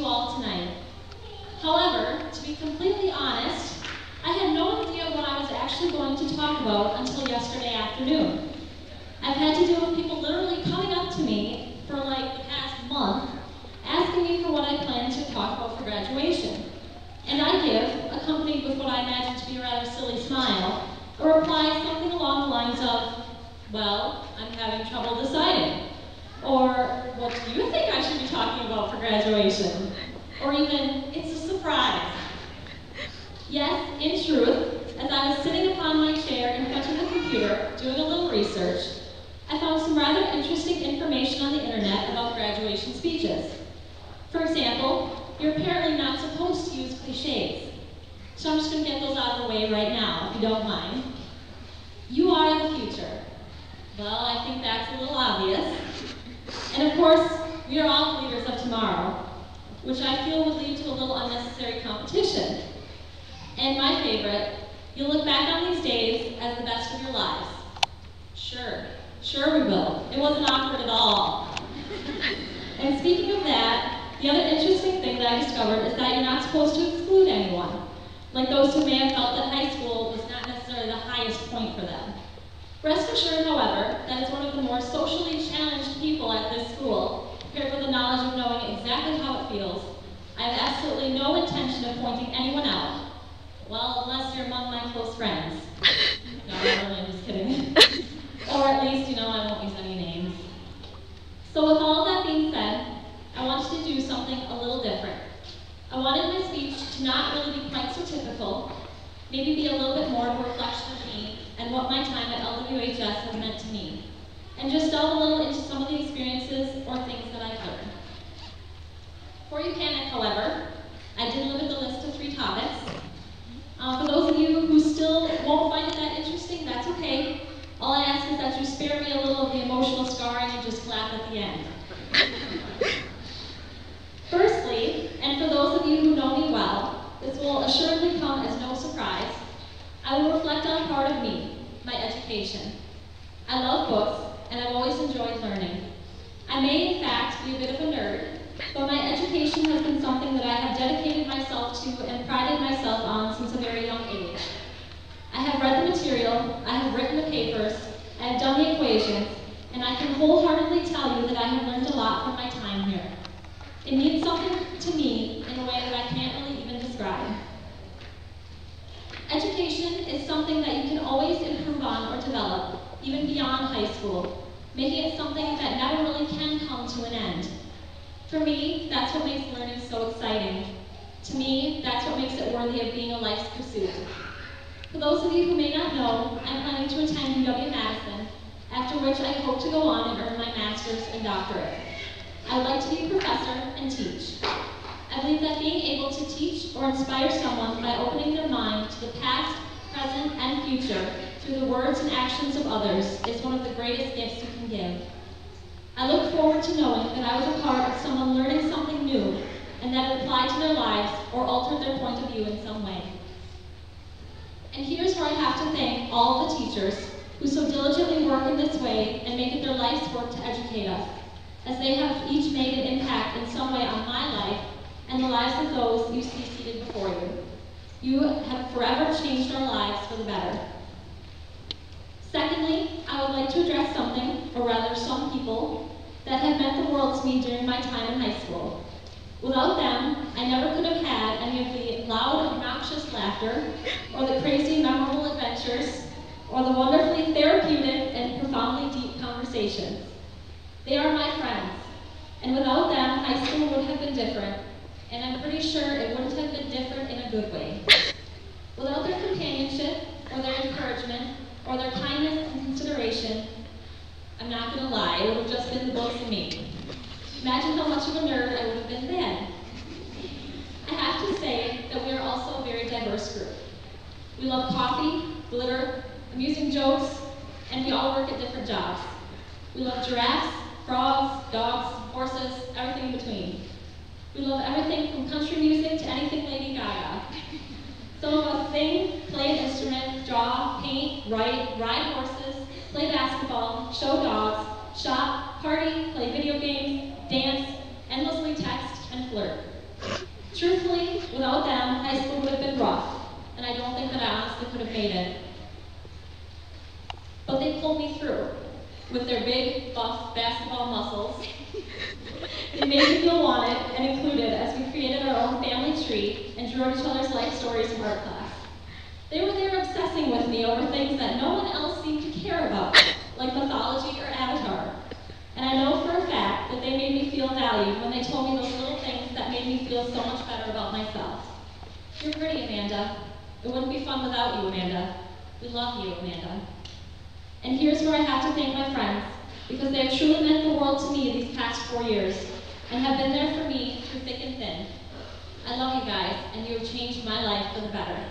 all tonight. However, to be completely honest, I had no idea what I was actually going to talk about until yesterday afternoon. I've had to deal with people literally coming up to me for like the past month, asking me for what I plan to talk about for graduation. And I give, accompanied with what I imagine to be a rather silly smile, a reply something along the lines of, well, I'm having trouble deciding. Or, what do you think I should be talking about for graduation? Or even, it's a surprise. Yes, in truth, as I was sitting upon my chair in front of the computer doing a little research, I found some rather interesting information on the internet about graduation speeches. For example, you're apparently not supposed to use cliches. So I'm just going to get those out of the way right now, if you don't mind. You are the future. Well, I think that's a little obvious. And of course, we are all the leaders of tomorrow, which I feel would lead to a little unnecessary competition. And my favorite, you'll look back on these days as the best of your lives. Sure we will. It wasn't awkward at all. And speaking of that, the other interesting thing that I discovered is that you're not supposed to exclude anyone, like those who may have felt that high school was not necessarily the highest point for them. Rest assured, however, that as one of the more socially challenged people at this school, paired with the knowledge of knowing exactly how it feels, I have absolutely no intention of pointing anyone out. Well, unless you're among my close friends. No, I'm just kidding. Or at least, I won't use any names. So with all that being said, I wanted to do something a little different. I wanted my speech to not really be quite so typical, maybe be a little bit more of a reflection of me and what my time at LWHS has meant to me, and just delve a little into some of the experiences or things that I've learned. Before you panic, however, I did limit the list to 3 topics. For those of you who still won't find it that interesting, that's okay. All I ask is that you spare me a little of the emotional scarring and just clap at the end. Firstly, and for those of you who know me well, this will assuredly come as no surprise, I will reflect on part of me, my education. I love books, and I've always enjoyed learning. I may, in fact, be a bit of a nerd, but my education has been something that I have dedicated myself to and prided myself on since a very young age. I have read the material, I have written the papers, I have done the equations, and I can wholeheartedly tell you that I have learned a lot from my time here. It means something to me in a way that I can't really even describe. Education is something that you can always improve on or develop, even beyond high school, making it something that never really can come to an end. For me, that's what makes learning so exciting. To me, that's what makes it worthy of being a life's pursuit. For those of you who may not know, I'm planning to attend UW-Madison, after which I hope to go on and earn my master's and doctorate. I would like to be a professor and teach. I believe that being able to teach or inspire someone by opening their mind to the past, present, and future through the words and actions of others is one of the greatest gifts you can give. I look forward to knowing that I was a part of someone learning something new and that it applied to their lives or altered their point of view in some way. And here's where I have to thank all the teachers who so diligently work in this way and make it their life's work to educate us, as they have each made an impact in some way on my life and the lives of those you see seated before you. You have forever changed our lives for the better. Secondly, I would like to address something, or rather some people, that have meant the world to me during my time in high school. Without them, I never could have had any of the loud, obnoxious laughter, or the crazy, memorable adventures, or the wonderfully therapeutic and profoundly deep conversations. They are my friends, and without them, high school would have been different, and I'm pretty sure it wouldn't have been different in a good way. Without their companionship, or their encouragement, or their kindness and consideration, I'm not going to lie, it would have just been the books and me. Imagine how much of a nerd I would have been then. I have to say that we are also a very diverse group. We love coffee, glitter, amusing jokes, and we all work at different jobs. We love giraffes, frogs, dogs, horses, everything in between. We love everything from country music to anything Lady Gaga. Some of us sing, play an instrument, draw, paint, write, ride horses, play basketball, show dogs, shop, party, play video games, dance, endlessly text, and flirt. Truthfully, without them, high school would have been rough, and I don't think that I honestly could have made it. But they pulled me through with their big, buff basketball muscles. They made me feel wanted and included as we created our own family tree and drew each other's life stories in art class. They were there obsessing with me over things that no one else seemed to care about, like mythology or Avatar. And I know for a fact that they made me feel valued when they told me those little things that made me feel so much better about myself. You're pretty, Amanda. It wouldn't be fun without you, Amanda. We love you, Amanda. And here's where I have to thank my friends, because they have truly meant the world to me these past 4 years, and have been there for me through thick and thin. I love you guys, and you have changed my life for the better.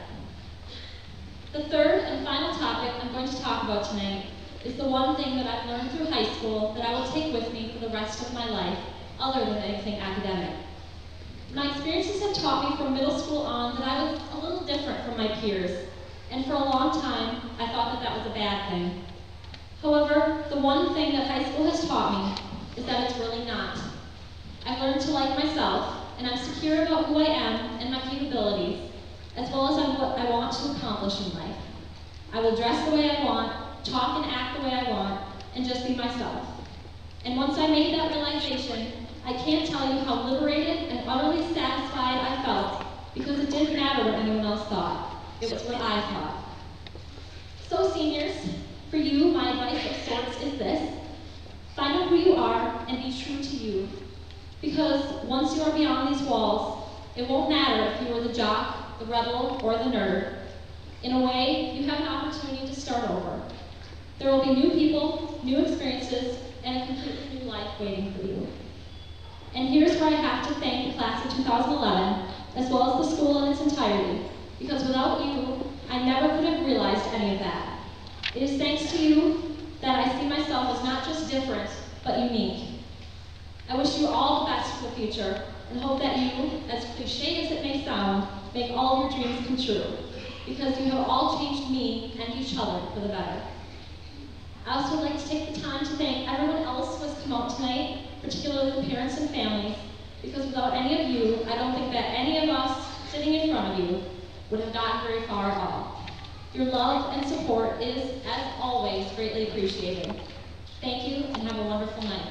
The third and final topic I'm going to talk about tonight is the one thing that I've learned through high school that I will take with me for the rest of my life, other than anything academic. My experiences have taught me from middle school on that I was a little different from my peers, and for a long time, I thought that that was a bad thing. However, the one thing that high school has taught me is that it's really not. I've learned to like myself, and I'm secure about who I am and my capabilities, as well as on what I want to accomplish in life. I will dress the way I want, talk and act the way I want, and just be myself. And once I made that realization, I can't tell you how liberated and utterly satisfied I felt, because it didn't matter what anyone else thought. It was what I thought. So seniors, for you, my advice of sorts is this: find out who you are and be true to you. Because once you are beyond these walls, it won't matter if you were the jock, the rebel, or the nerd. In a way, you have an opportunity to start over. There will be new people, new experiences, and a completely new life waiting for you. And here's where I have to thank the class of 2011, as well as the school in its entirety, because without you, I never could have realized any of that. It is thanks to you that I see myself as not just different, but unique. I wish you all the best for the future, and hope that you, as cliche as it may sound, make all your dreams come true, because you have all changed me and each other for the better. I also would like to take the time to thank everyone else who has come out tonight, particularly the parents and families, because without any of you, I don't think that any of us sitting in front of you would have gotten very far at all. Your love and support is, as always, greatly appreciated. Thank you, and have a wonderful night.